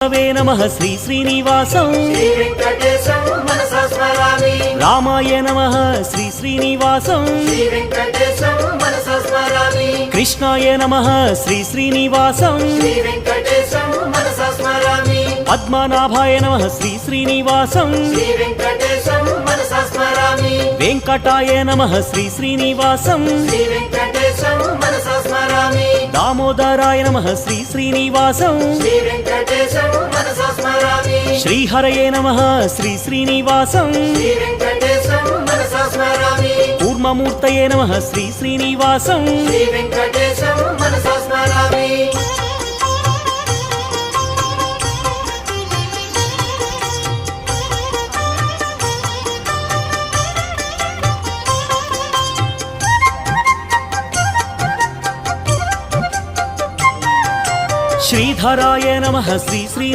वे नमः श्री श्रीनिवासं श्री वेंकटेशं मनसा स्मरामि। रामाय नमः श्री श्रीनिवासं श्री वेंकटेशं मनसा स्मरामि। कृष्णाय नमः श्री श्रीनिवासं श्री वेंकटेशं मनसा स्मरामि। पद्मनाभाय नमः श्री श्रीनिवासं श्री वेंकटेशं मनसा स्मरामि। वेंकटाय नमः श्री श्रीनिवासं श्री वेंकटेशं मनसा स्मरामि। दामोदराय नमः श्री श्रीनिवासं श्री वेंकटेशं मनसा स्मरामि। श्रीहरये नमः श्री श्रीनिवासं श्री वेंकटेशं मनसा स्मरामि। कूर्ममूर्तये नमः श्री श्रीनिवासं श्री वेंकटेशं मनसा स्मरामि। श्रीधराय नमः श्री श्री